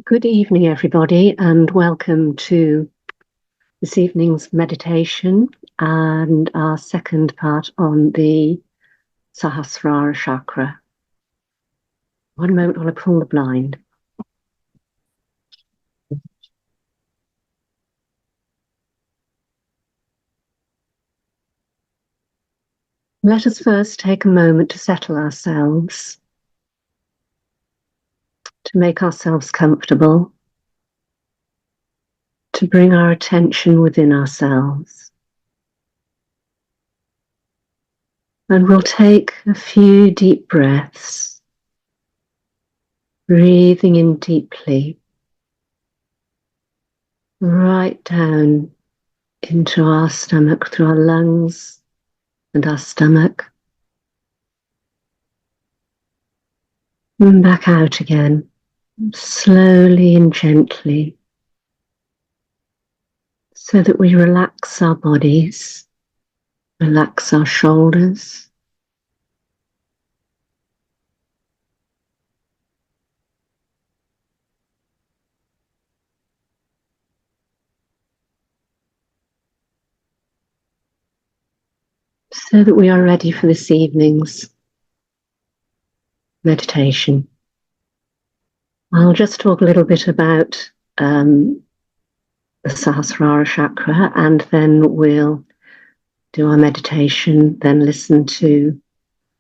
Good evening, everybody, and welcome to this evening's meditation and our second part on the Sahasrara Chakra. One moment while I pull the blind. Let us first take a moment to settle ourselves, to make ourselves comfortable, to bring our attention within ourselves. And we'll take a few deep breaths, breathing in deeply, right down into our stomach, through our lungs and our stomach, and back out again, slowly and gently, so that we relax our bodies, relax our shoulders, so that we are ready for this evening's meditation. I'll just talk a little bit about the Sahasrara Chakra, and then we'll do our meditation, then listen to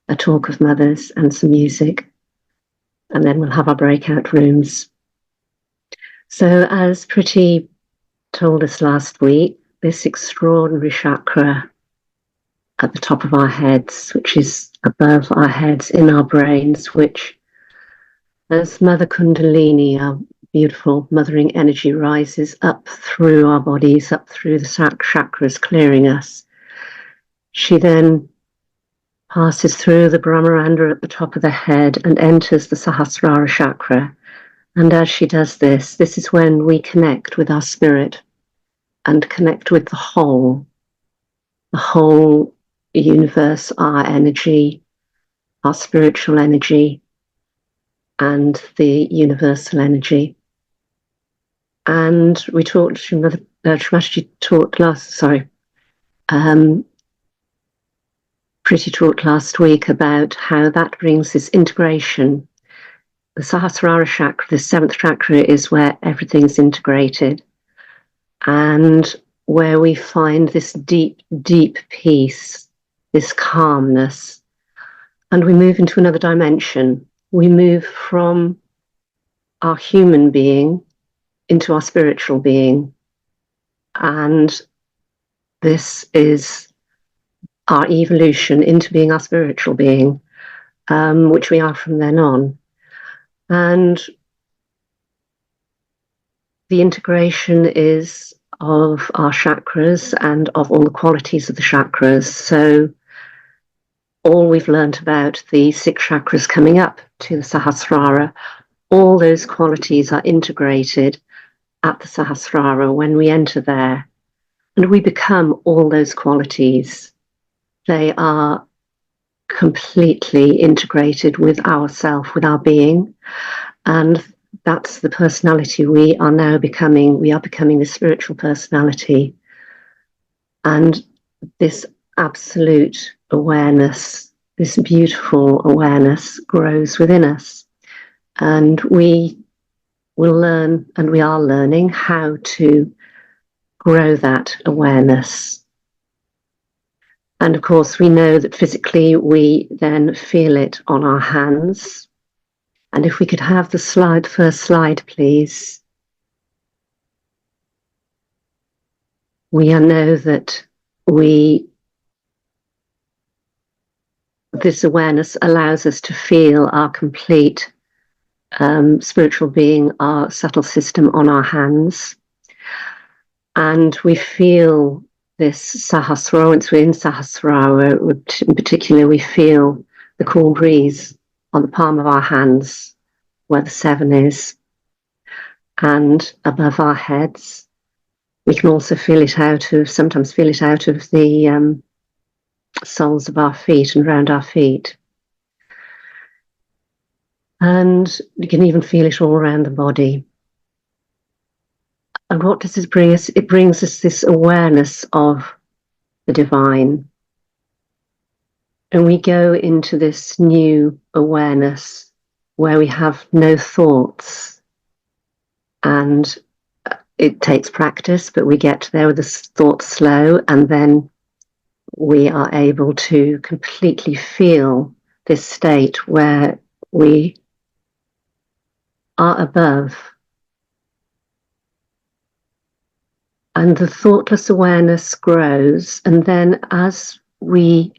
a talk of mothers and some music, and then we'll have our breakout rooms. So as Priti told us last week, this extraordinary chakra at the top of our heads, which is above our heads in our brains, which, as Mother Kundalini, our beautiful mothering energy, rises up through our bodies, up through the chakras, clearing us, she then passes through the Brahmaranda at the top of the head and enters the Sahasrara Chakra. And as she does this, this is when we connect with our spirit and connect with the whole universe, our energy, our spiritual energy, and the universal energy. And we talked, Shri Mataji taught Priti talked last week about how that brings this integration. The Sahasrara Chakra, the seventh chakra, is where everything's integrated and where we find this deep, deep peace, this calmness, and we move into another dimension. We move from our human being into our spiritual being, and this is our evolution into being our spiritual being, which we are from then on. And the integration is of our chakras and of all the qualities of the chakras. So all we've learned about the 6 chakras coming up to the Sahasrara, all those qualities are integrated at the Sahasrara when we enter there, and we become all those qualities. They are completely integrated with ourself, with our being, and that's the personality we are now becoming. We are becoming the spiritual personality, and this absolute awareness, this beautiful awareness, grows within us, and we will learn, and we are learning, how to grow that awareness. And of course, we know that physically we then feel it on our hands. And if we could have the first slide, please. We know that this awareness allows us to feel our complete spiritual being, our subtle system on our hands. And we feel this Sahasrara. Once we're in Sahasrara, in particular, we feel the cool breeze on the palm of our hands, where the 7 is, and above our heads. We can also sometimes feel it out of the soles of our feet and round our feet. And you can even feel it all around the body. And what does it bring us? It brings us this awareness of the divine. And we go into this new awareness where we have no thoughts. And it takes practice, but we get there with the thoughts slow, and then we are able to completely feel this state where we are above. And the thoughtless awareness grows, and then as we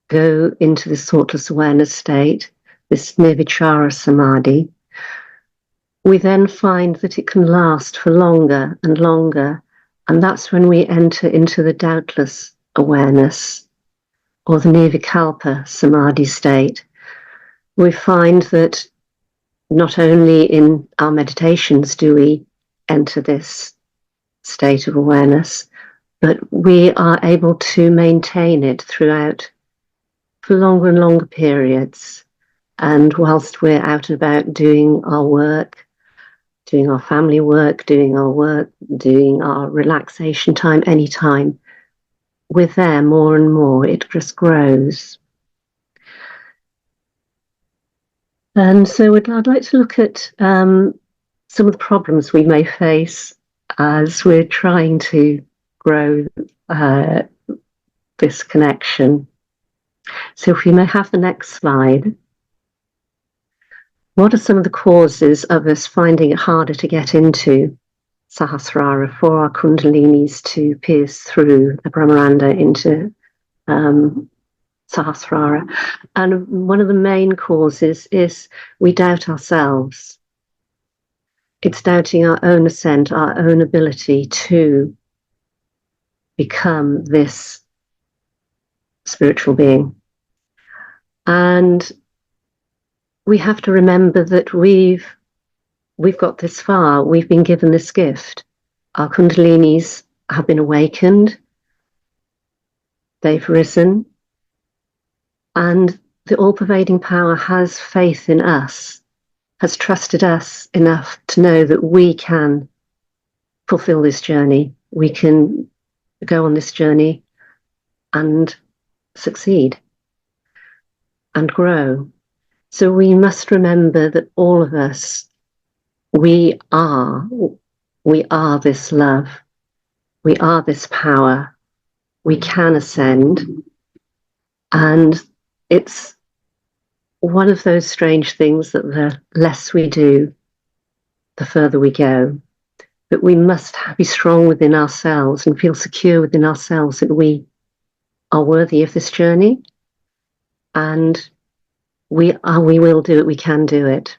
go into this thoughtless awareness state, this nirvichara samadhi, we then find that it can last for longer and longer, and that's when we enter into the doubtless awareness, or the nirvikalpa samadhi state. We find that not only in our meditations do we enter this state of awareness, but we are able to maintain it throughout for longer and longer periods. And whilst we're out and about doing our work, doing our family work, doing our relaxation time, anytime, we're there more and more. It just grows. And so I'd like to look at some of the problems we may face as we're trying to grow this connection. So if we may have the next slide. What are some of the causes of us finding it harder to get into Sahasrara, for our kundalinis to pierce through the Brahmaranda into Sahasrara? And one of the main causes is we doubt ourselves. It's doubting our own ascent, our own ability to become this spiritual being. And we have to remember that we've got this far. We've been given this gift. Our kundalinis have been awakened. They've risen. And the all-pervading power has faith in us, has trusted us enough to know that we can fulfill this journey. We can go on this journey and succeed and grow. So we must remember that all of us, we are this love. We are this power. We can ascend. And it's one of those strange things that the less we do, the further we go. But we must be strong within ourselves and feel secure within ourselves that we are worthy of this journey. And we will do it, we can do it.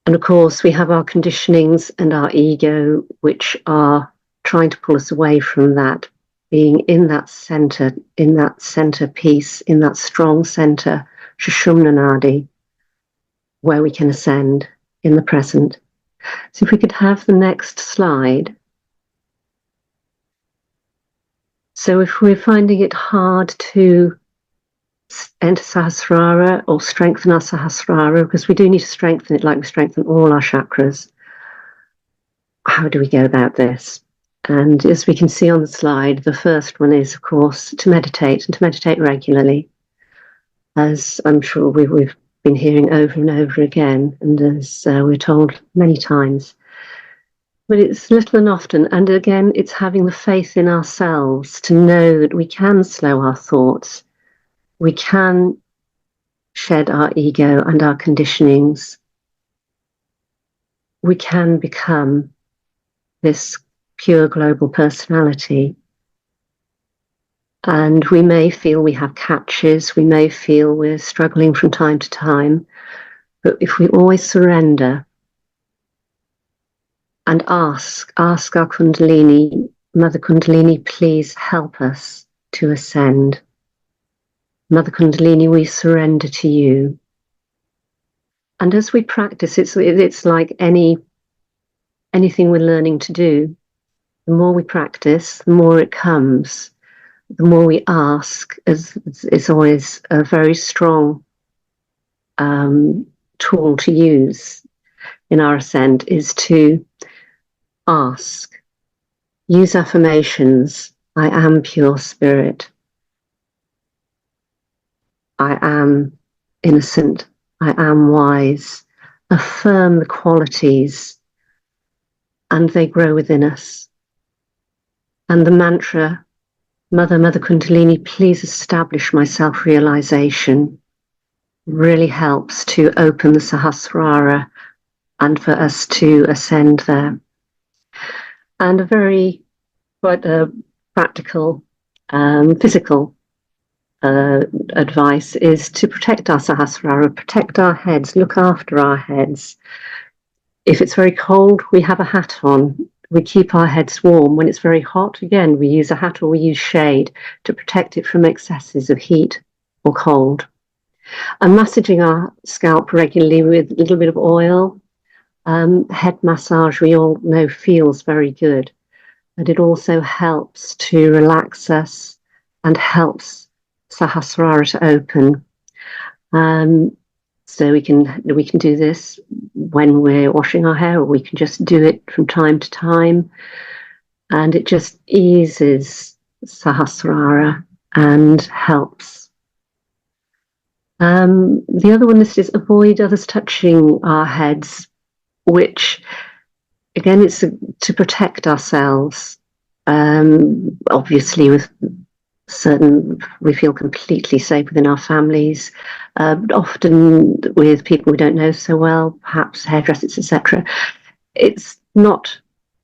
And of course, we have our conditionings and our ego, which are trying to pull us away from that, being in that center piece, in that strong center, Sushumna Nadi, where we can ascend in the present. So if we could have the next slide. So if we're finding it hard to enter Sahasrara or strengthen our Sahasrara, because we do need to strengthen it like we strengthen all our chakras, how do we go about this? And as we can see on the slide, the first one is, of course, to meditate, and to meditate regularly, as I'm sure we've been hearing over and over again, and as we're told many times. But it's little and often, and again, it's having the faith in ourselves to know that we can slow our thoughts. We can shed our ego and our conditionings. We can become this pure global personality. And we may feel we have catches, we may feel we're struggling from time to time, but if we always surrender and ask our Kundalini, Mother Kundalini, please help us to ascend. Mother Kundalini, we surrender to you. And as we practice, it's like anything we're learning to do. The more we practice, the more it comes. The more we ask, as it's always a very strong tool to use in our ascent, is to ask, use affirmations. I am pure spirit. I am innocent. I am wise. Affirm the qualities, and they grow within us. And the mantra, Mother, Mother Kundalini, please establish my self-realization, really helps to open the Sahasrara and for us to ascend there. And a very quite a practical, physical advice is to protect our Sahasrara, protect our heads, look after our heads. If it's very cold, we have a hat on. We keep our heads warm. When it's very hot, again, we use a hat or we use shade to protect it from excesses of heat or cold. And massaging our scalp regularly with a little bit of oil, head massage, we all know feels very good. And it also helps to relax us and helps Sahasrara to open. So we can do this when we're washing our hair, or we can just do it from time to time. And it just eases Sahasrara and helps. The other one listed is avoid others touching our heads, which again, it's to protect ourselves. Obviously, with we feel completely safe within our families, but often with people we don't know so well, perhaps hairdressers, etc. It's not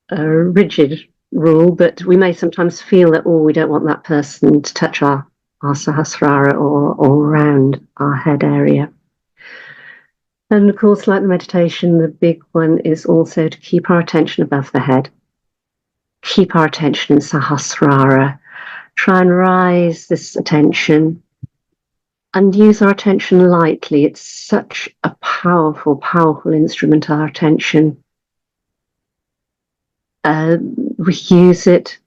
a rigid rule, but we may sometimes feel that, we don't want that person to touch our Sahasrara or around our head area. And of course, like the meditation, the big one is also to keep our attention above the head, keep our attention in Sahasrara. Try and rise this attention and use our attention lightly. It's such a powerful, powerful instrument, our attention. We use it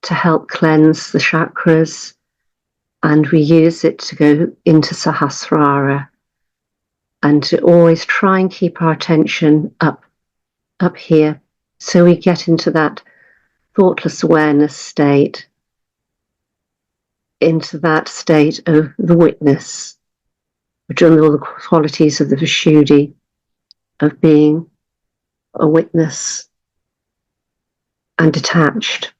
to help cleanse the chakras, and we use it to go into Sahasrara and to always try and keep our attention up here, so we get into that thoughtless awareness state, into that state of the witness, which are all the qualities of the Vishuddhi, of being a witness and detached.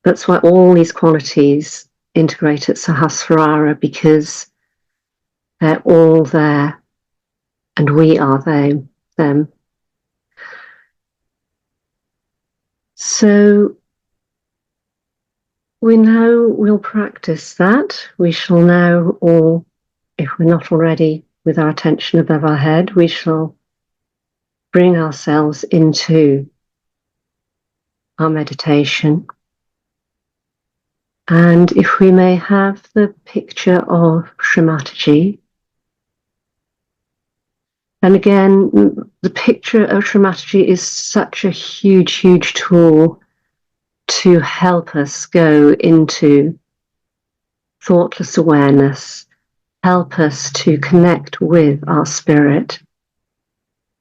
That's why all these qualities integrate at Sahasrara, because they're all there and we are them. So we'll practice that. We shall now, or if we're not already with our attention above our head, we shall bring ourselves into our meditation. And if we may have the picture of Shri Mataji. And again, the picture of Shri Mataji is such a huge, huge tool to help us go into thoughtless awareness, help us to connect with our spirit,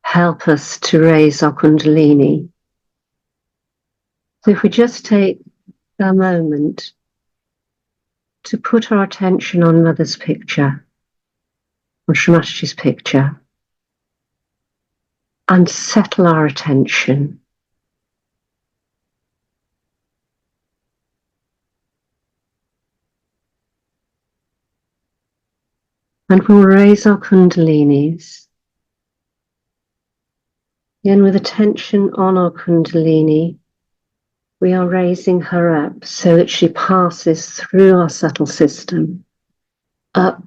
help us to raise our Kundalini. So if we just take a moment to put our attention on Mother's picture, on Shri Mataji's picture, and settle our attention. And we'll raise our Kundalinis. Again, with attention on our Kundalini, we are raising her up so that she passes through our subtle system, up,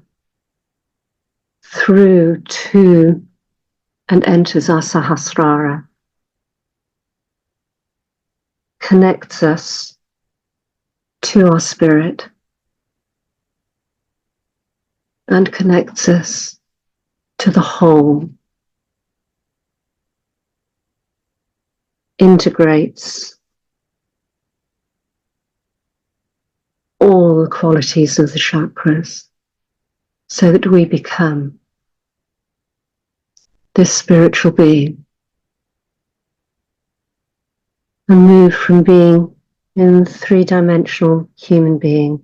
through to, and enters our Sahasrara. Connects us to our spirit and connects us to the whole. Integrates all the qualities of the chakras so that we become this spiritual being. and move from being in three-dimensional human being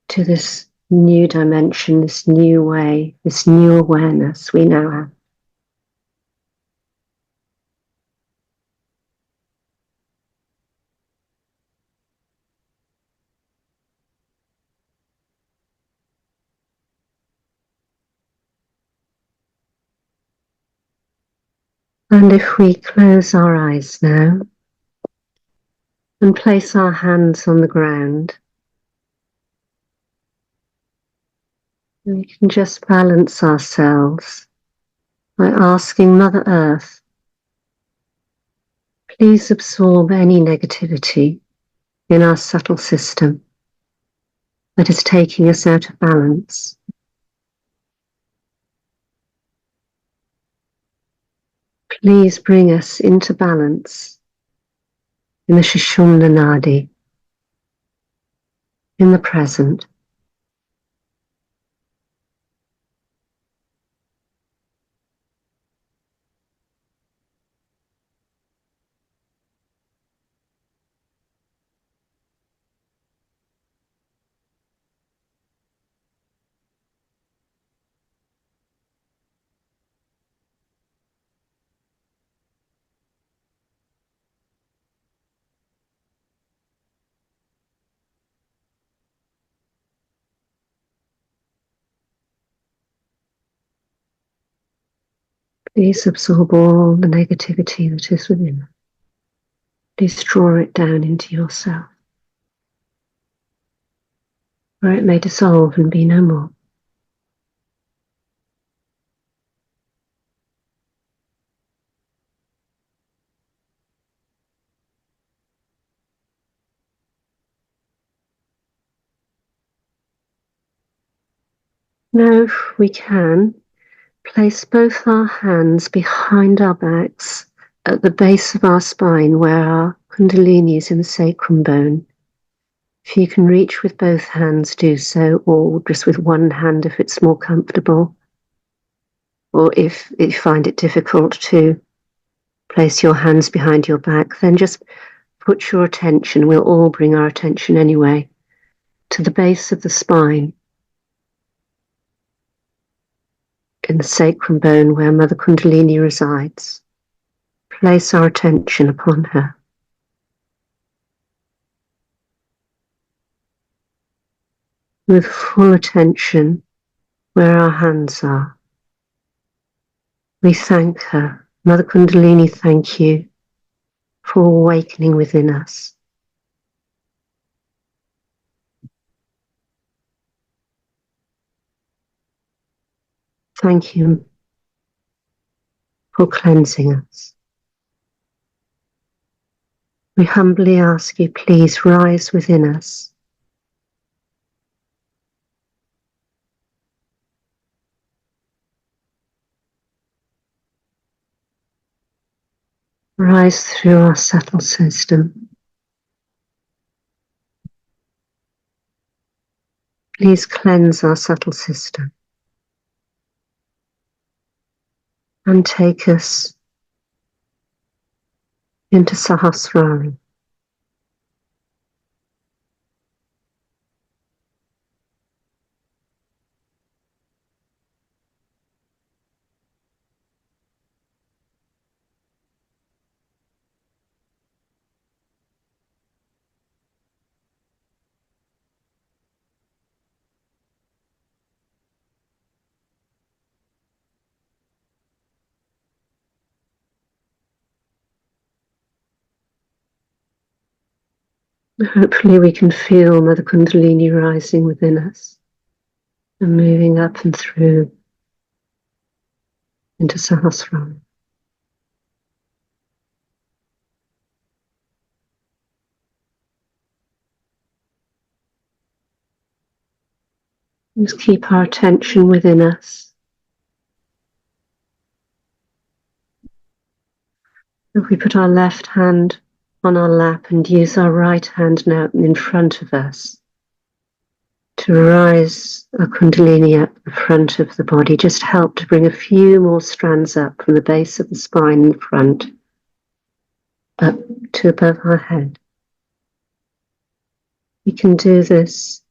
to this new dimension, this new way, this new awareness we now have. And if we close our eyes now and place our hands on the ground, we can just balance ourselves by asking Mother Earth, please absorb any negativity in our subtle system that is taking us out of balance. Please bring us into balance in the Sushumna Nadi, in the present. Please absorb all the negativity that is within. Please draw it down into yourself, where it may dissolve and be no more. Now, if we can, place both our hands behind our backs at the base of our spine where our kundalini is in the sacrum bone. If you can reach with both hands, do so, or just with one hand if it's more comfortable. Or if you find it difficult to place your hands behind your back, then just put your attention, we'll all bring our attention anyway, to the base of the spine, in the sacrum bone where Mother Kundalini resides. Place our attention upon her. With full attention where our hands are. We thank her. Mother Kundalini, thank you for awakening within us. Thank you for cleansing us. We humbly ask you, please rise within us. Rise through our subtle system. Please cleanse our subtle system and take us into Sahasrara. Hopefully we can feel Mother Kundalini rising within us and moving up and through into Sahasrara. Just keep our attention within us. If we put our left hand on our lap and use our right hand now in front of us to rise our Kundalini up the front of the body, just help to bring a few more strands up from the base of the spine in front up to above our head. We can do this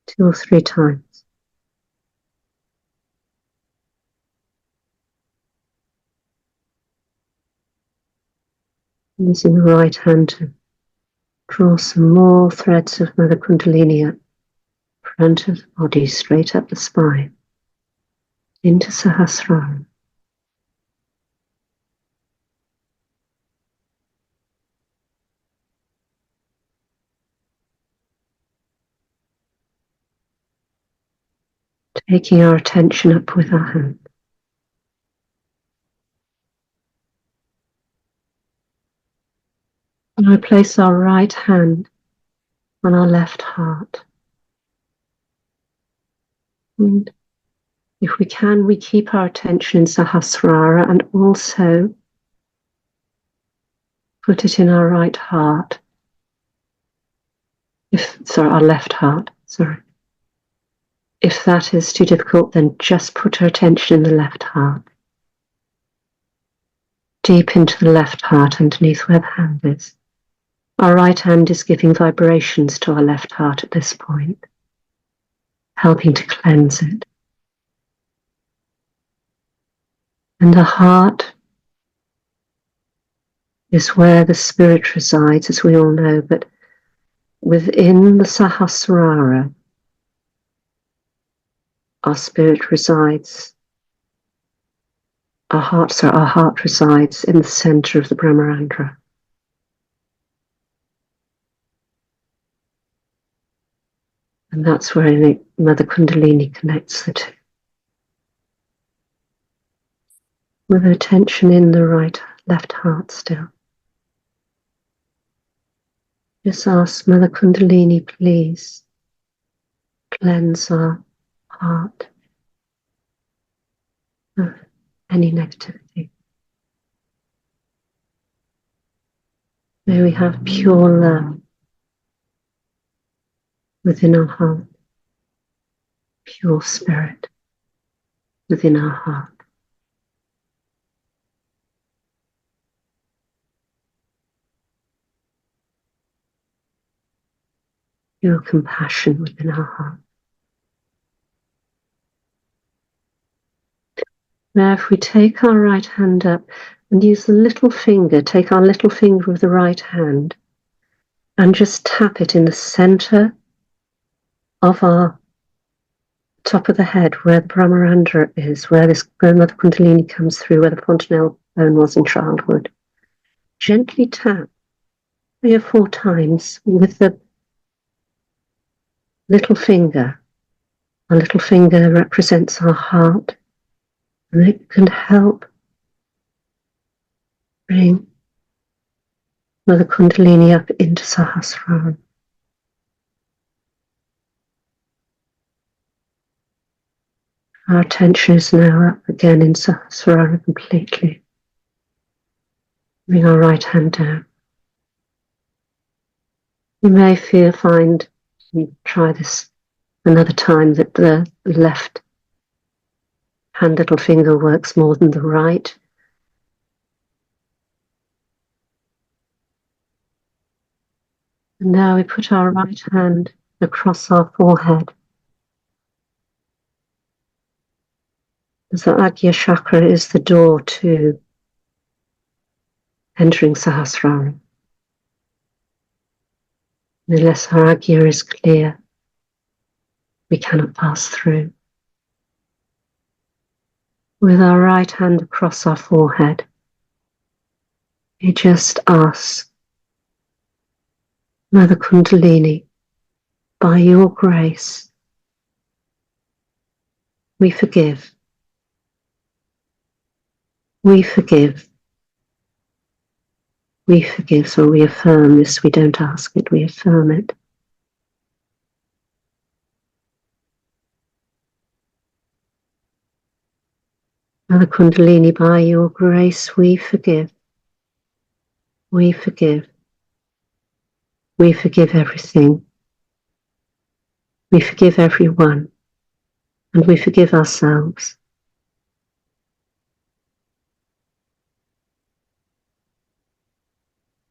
2 or 3 times. Using the right hand to draw some more threads of Mother Kundalini up front of the body, straight up the spine, into Sahasrara. Taking our attention up with our hand. And we place our right hand on our left heart. And if we can, we keep our attention in Sahasrara and also put it in our right heart. Our left heart, sorry. If that is too difficult, then just put our attention in the left heart. Deep into the left heart, underneath where the hand is. Our right hand is giving vibrations to our left heart at this point, helping to cleanse it. And the heart is where the spirit resides, as we all know, but within the Sahasrara, our spirit resides, our heart resides in the center of the Brahmarandra. And that's where Mother Kundalini connects the two. With attention in the left heart still. Just ask Mother Kundalini, please cleanse our heart of any negativity. May we have pure love within our heart, pure spirit within our heart. Pure compassion within our heart. Now if we take our right hand up and use the little finger, take our little finger of the right hand and just tap it in the center of our top of the head where the Brahmarandra is, where Mother Kundalini comes through, where the fontanelle bone was in childhood. Gently tap 3 or 4 times with the little finger. Our little finger represents our heart, and it can help bring Mother Kundalini up into Sahasrara. Our attention is now up again in Sahasrara completely. Bring our right hand down. You may find, you try this another time, that the left hand little finger works more than the right. And now we put our right hand across our forehead. The Sahaja Chakra is the door to entering Sahasrara. Unless our Agya is clear, we cannot pass through. With our right hand across our forehead, we just ask Mother Kundalini, by your grace, we forgive. We forgive. We forgive, so we affirm this. We don't ask it, we affirm it. Mother Kundalini, by your grace, we forgive. We forgive. We forgive everything. We forgive everyone. And we forgive ourselves.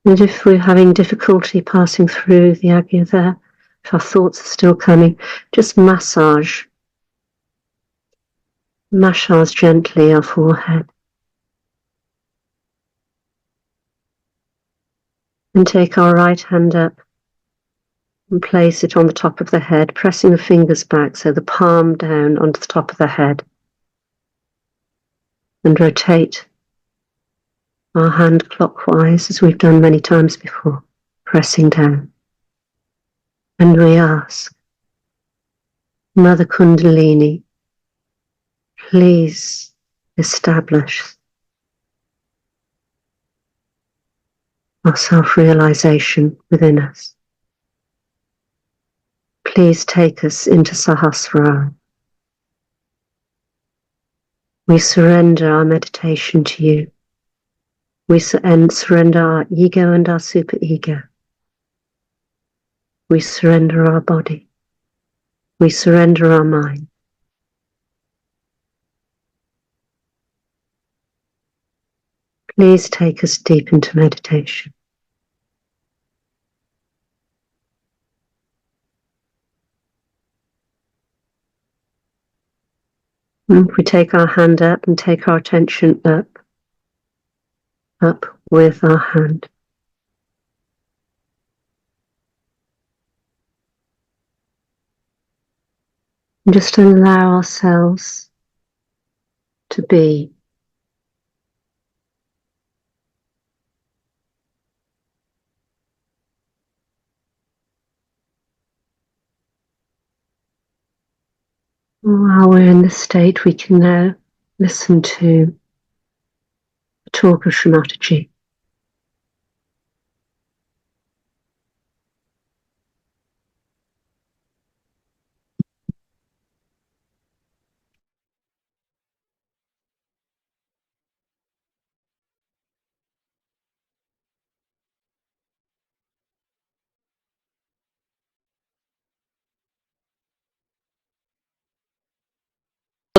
And if we're having difficulty passing through the agya there, if our thoughts are still coming, just massage gently our forehead. And take our right hand up and place it on the top of the head, pressing the fingers back so the palm down onto the top of the head. And rotate our hand clockwise, as we've done many times before, pressing down. And we ask, Mother Kundalini, please establish our self-realization within us. Please take us into Sahasrara. We surrender our meditation to you. We surrender our ego and our superego. We surrender our body. We surrender our mind. Please take us deep into meditation. And we take our hand up and take our attention up with our hand. And just allow ourselves to be. While we're in this state, we can now listen to the talk of Shri Mataji.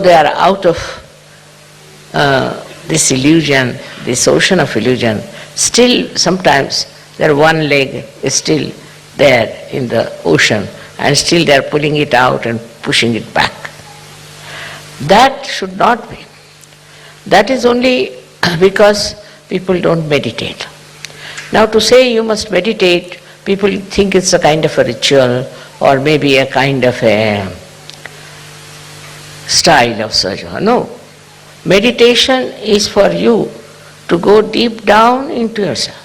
They are out of this illusion, this ocean of illusion. Still, sometimes their one leg is still there in the ocean, and still they are pulling it out and pushing it back. That should not be. That is only because people don't meditate. Now, to say you must meditate, people think it's a kind of a ritual or maybe a kind of a style of sadhana. No. Meditation is for you to go deep down into yourself,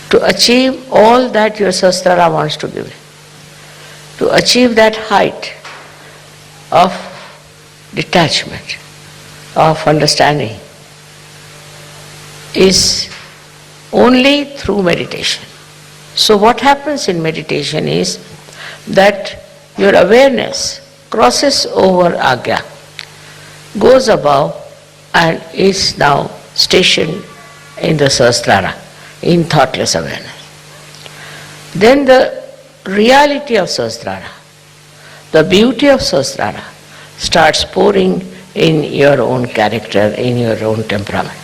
to achieve all that your Sahasrara wants to give you, to achieve that height of detachment, of understanding, is only through meditation. So what happens in meditation is that your awareness crosses over agya, goes above and is now stationed in the Sahasrara, in thoughtless awareness. Then the reality of Sahasrara, the beauty of Sahasrara starts pouring in your own character, in your own temperament.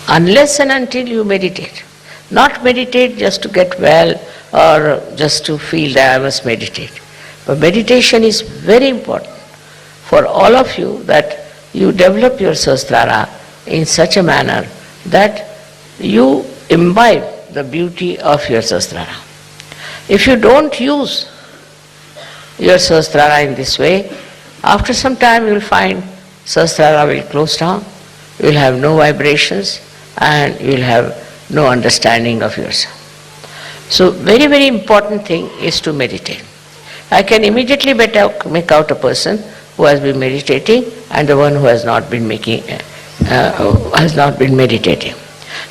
Unless and until you meditate, not meditate just to get well or just to feel that I must meditate. But meditation is very important for all of you, that you develop your Sahasrara in such a manner that you imbibe the beauty of your Sahasrara. If you don't use your Sahasrara in this way, after some time you will find Sahasrara will close down, you will have no vibrations and you will have no understanding of yourself. So very, very important thing is to meditate. I can immediately make out a person who has been meditating and the one who has not been meditating.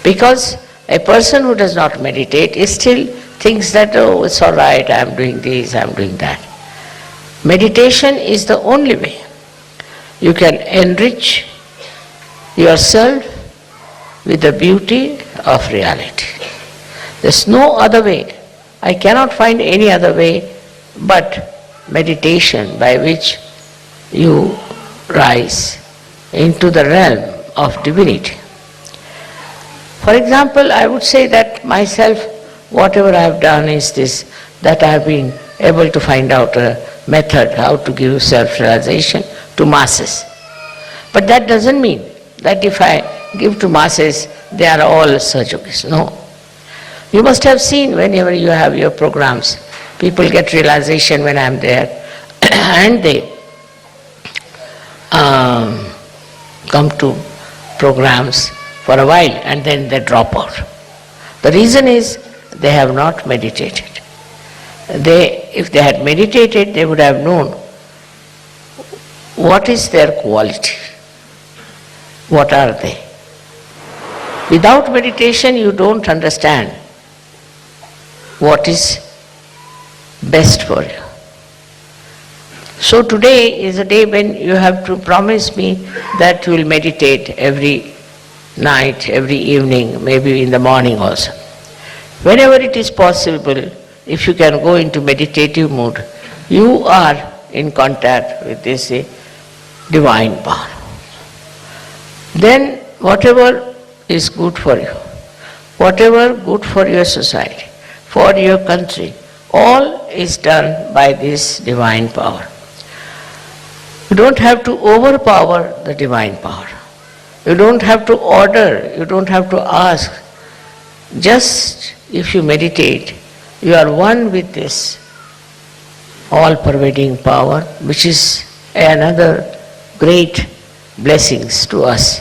Because a person who does not meditate is still thinks that, oh, it's all right, I am doing this, I am doing that. Meditation is the only way you can enrich yourself with the beauty of reality. There's no other way. I cannot find any other way but meditation, by which you rise into the realm of divinity. For example, I would say that myself, whatever I have done is this, that I have been able to find out a method how to give self-realization to masses. But that doesn't mean that if I give to masses, they are all Sahaja Yogis. No. You must have seen whenever you have your programs, people get realization when I am there and they come to programs for a while and then they drop out. The reason is they have not meditated. If they had meditated, they would have known what is their quality, what are they. Without meditation, you don't understand what is best for you. So today is a day when you have to promise me that you will meditate every night, every evening, maybe in the morning also. Whenever it is possible, if you can go into meditative mood, you are in contact with this divine power. Then whatever is good for you, whatever good for your society, for your country, all is done by this divine power. You don't have to overpower the divine power. You don't have to order, you don't have to ask. Just if you meditate, you are one with this all-pervading power, which is another great blessings to us.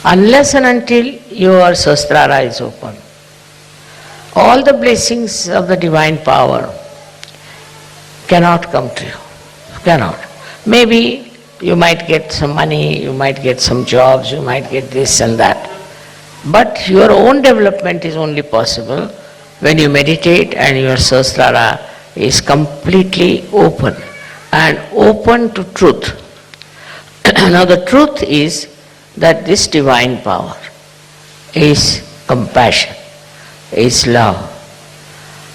Unless and until your Sahasrara is open, all the blessings of the divine power cannot come to you. Cannot. Maybe you might get some money, you might get some jobs, you might get this and that. But your own development is only possible when you meditate and your Sahasrara is completely open and open to truth. Now the truth is that this divine power is compassion, is love.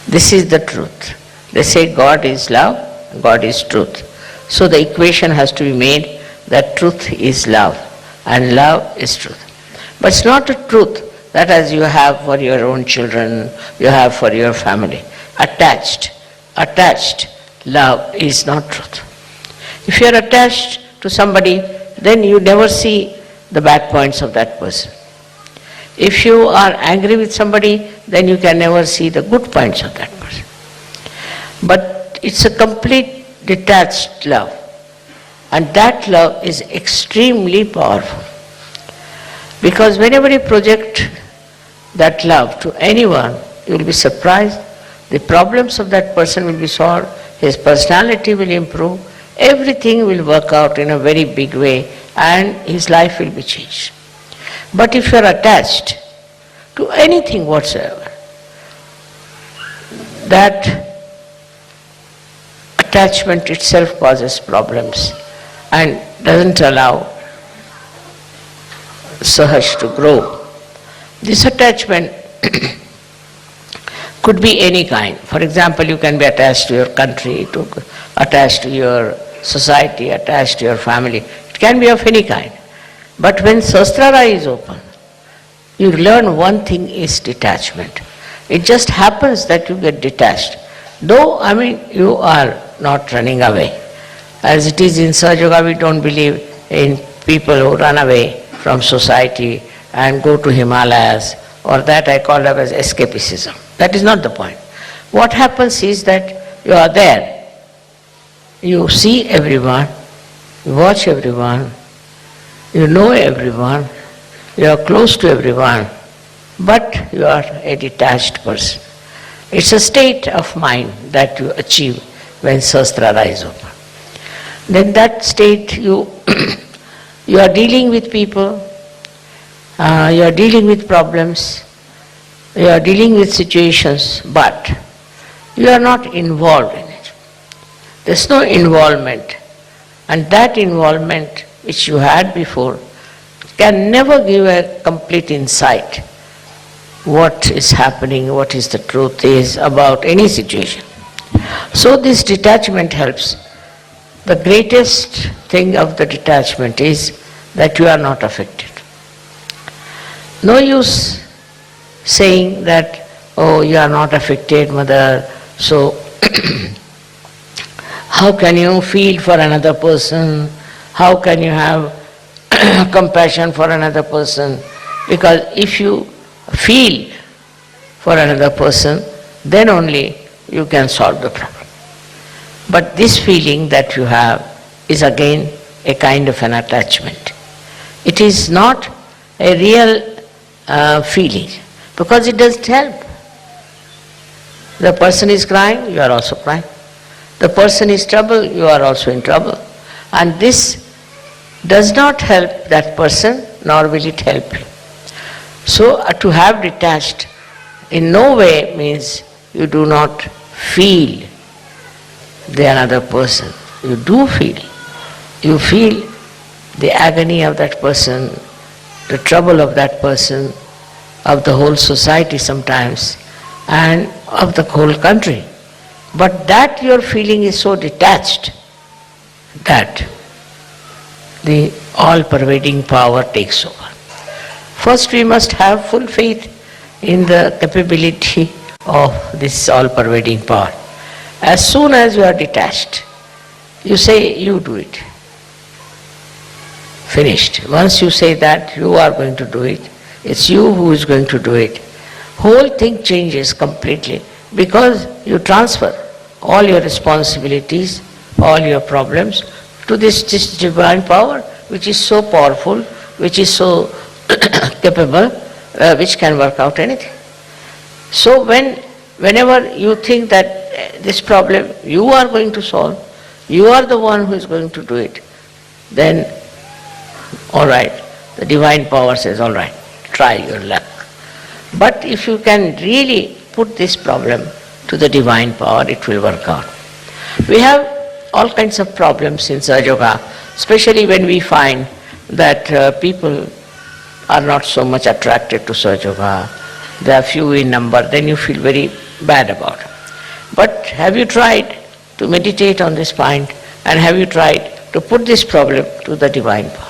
This is the truth. They say God is love, God is truth. So the equation has to be made that truth is love and love is truth. But it's not a truth that as you have for your own children, you have for your family. Attached love is not truth. If you are attached to somebody, then you never see the bad points of that person. If you are angry with somebody, then you can never see the good points of that person. But it's a complete detached love. And that love is extremely powerful. Because whenever you project that love to anyone, you will be surprised. The problems of that person will be solved, his personality will improve, everything will work out in a very big way and his life will be changed. But if you are attached to anything whatsoever, that attachment itself causes problems and doesn't allow Sahaj to grow. This attachment could be any kind. For example, you can be attached to your country, attached to your society, attached to your family. It can be of any kind. But when Sahasrara is open, you learn one thing is detachment. It just happens that you get detached. Though, you are not running away. As it is in Sahaja Yoga, we don't believe in people who run away from society and go to Himalayas, or that I call it as escapism. That is not the point. What happens is that you are there. You see everyone, you watch everyone, you know everyone, you are close to everyone, but you are a detached person. It's a state of mind that you achieve when Sahasrara is open. Then that state you are dealing with people, you are dealing with problems, you are dealing with situations, but you are not involved in it. There's no involvement. And that involvement which you had before can never give a complete insight what is happening, what is the truth is about any situation. So this detachment helps. The greatest thing of the detachment is that you are not affected. No use saying that, oh, you are not affected, mother, so how can you feel for another person? How can you have compassion for another person? Because if you feel for another person, then only you can solve the problem. But this feeling that you have is again a kind of an attachment. It is not a real feeling, because it doesn't help. The person is crying, you are also crying. The person is trouble, you are also in trouble. And this does not help that person, nor will it help you. So to have detached in no way means you do not feel the another person. You do feel. You feel the agony of that person, the trouble of that person, of the whole society sometimes, and of the whole country. But that your feeling is so detached that the all-pervading power takes over. First we must have full faith in the capability of this all-pervading power. As soon as you are detached, you say, you do it. Finished. Once you say that you are going to do it, it's you who is going to do it, whole thing changes completely, because you transfer all your responsibilities, all your problems to this divine power, which is so powerful, which is so capable, which can work out anything. So whenever you think that this problem you are going to solve, you are the one who is going to do it, then all right, the divine power says, all right, try your luck. But if you can really put this problem to the divine power, it will work out. We have all kinds of problems in Sahaja Yoga, especially when we find that people are not so much attracted to Sahaja Yoga, they are few in number, then you feel very bad about it. But have you tried to meditate on this point, and have you tried to put this problem to the divine power?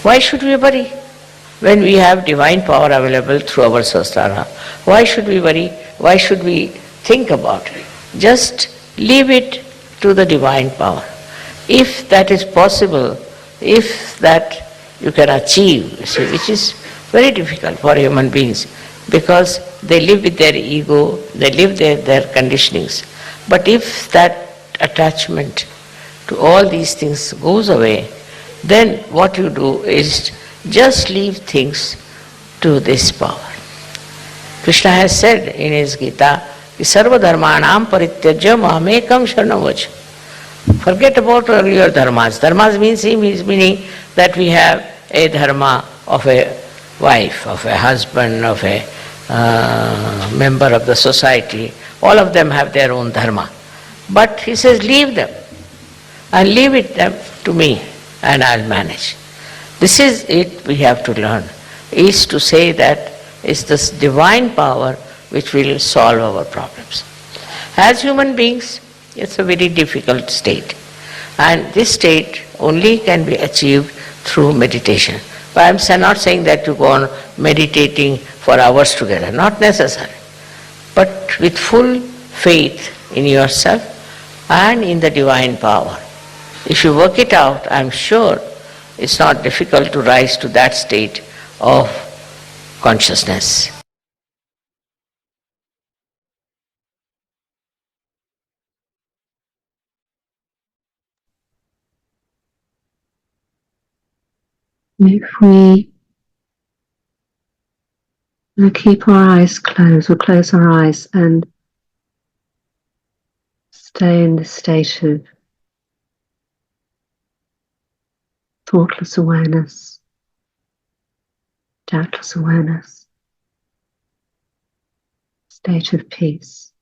Why should we worry when we have divine power available through our Sahasrara? Why should we worry? Why should we think about it? Just leave it to the divine power. If that is possible, if that you can achieve, you see, which is very difficult for human beings, because they live with their ego, they live their conditionings. But if that attachment to all these things goes away, then what you do is just leave things to this power. Krishna has said in his Gita, Sarva dharmanam parityajya mamekam sharanam vraj. Forget about all your dharmas. Dharmas meaning that we have a dharma of a wife, of a husband, of a member of the society. All of them have their own dharma. But he says, leave them and leave it them to me, and I'll manage. This is it we have to learn, is to say that it's this divine power which will solve our problems. As human beings, it's a very difficult state, and this state only can be achieved through meditation. But I'm not saying that you go on meditating for hours together, not necessary. But with full faith in yourself and in the divine power. If you work it out, I'm sure it's not difficult to rise to that state of consciousness. If we keep our eyes closed, we'll close our eyes and stay in the state of thoughtless awareness, doubtless awareness, state of peace.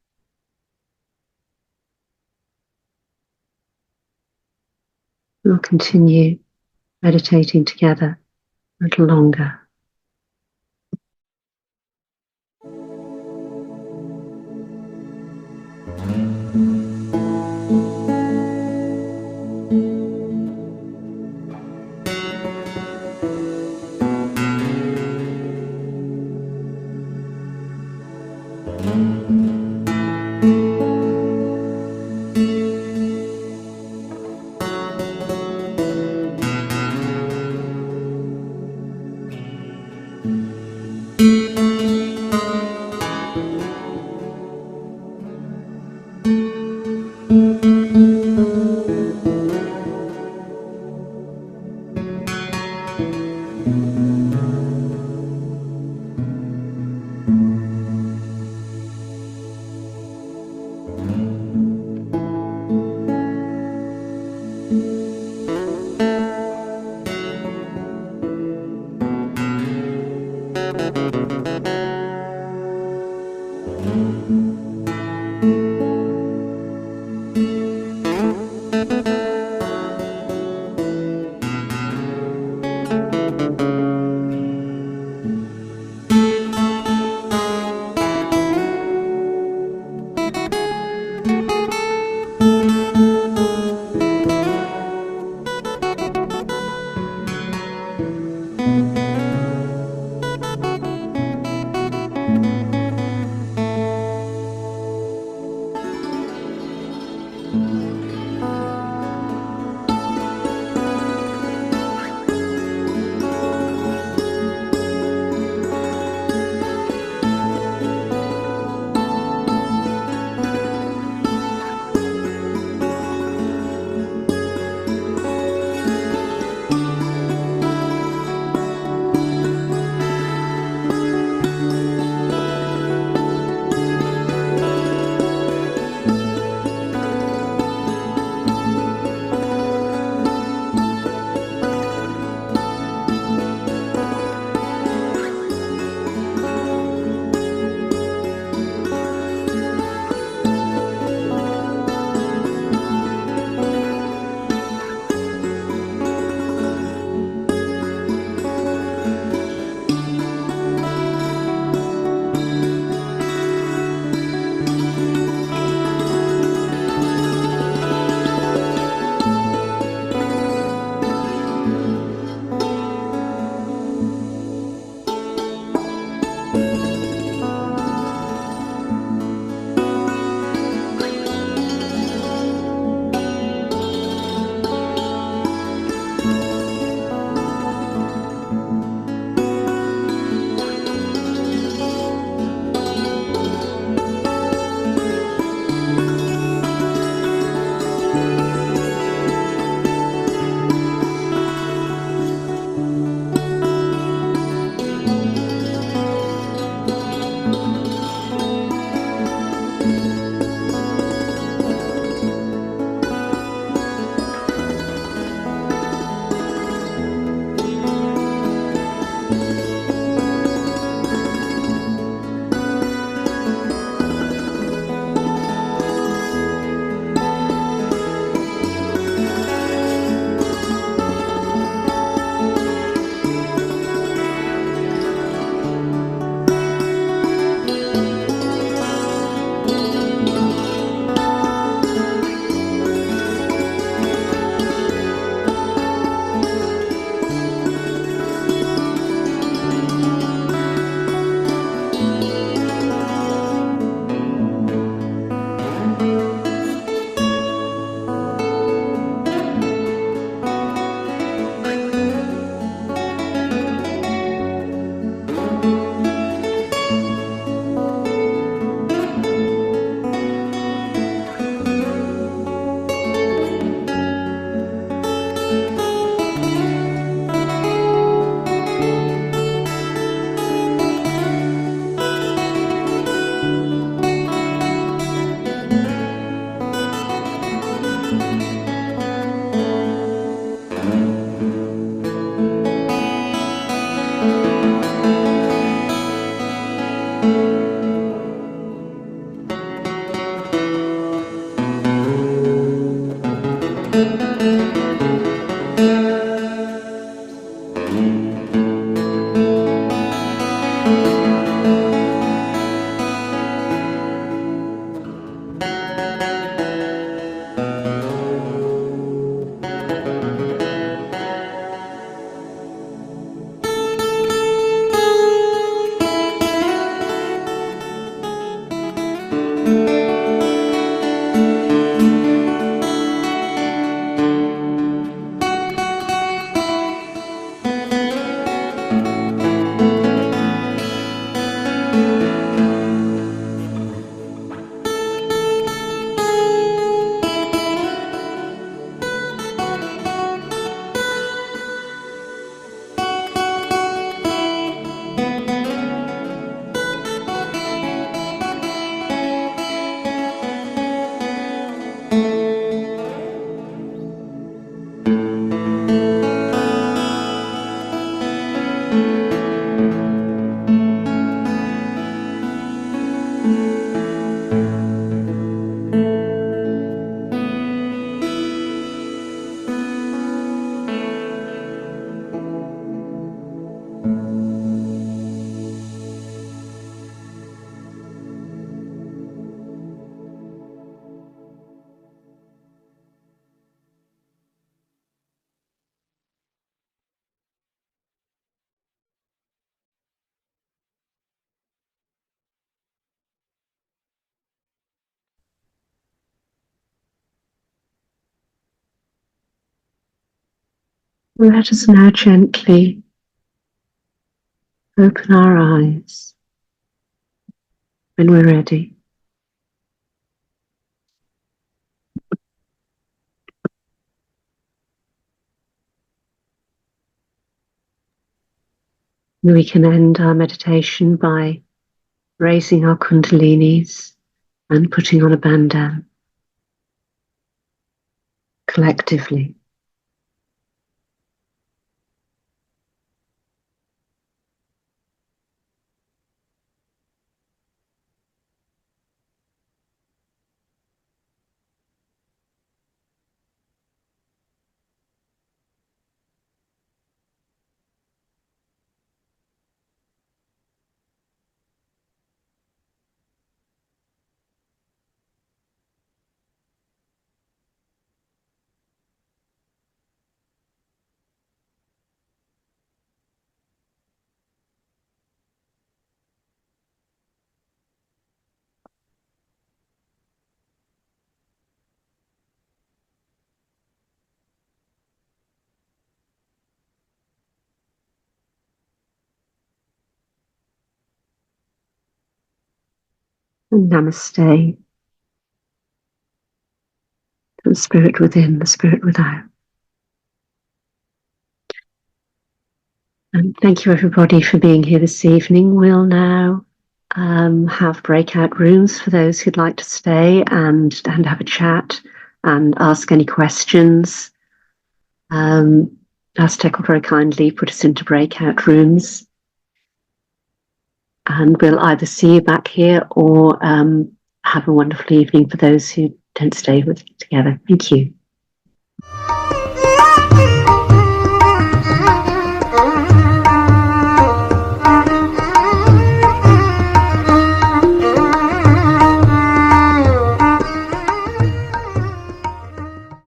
We'll continue meditating together a little longer. Let us now gently open our eyes when we're ready. We can end our meditation by raising our kundalinis and putting on a bandana collectively. And namaste. The spirit within, the spirit without. And thank you everybody for being here this evening. We'll now have breakout rooms for those who'd like to stay and have a chat and ask any questions. Aztec will very kindly put us into breakout rooms. And we'll either see you back here or have a wonderful evening for those who don't stay together. Thank you.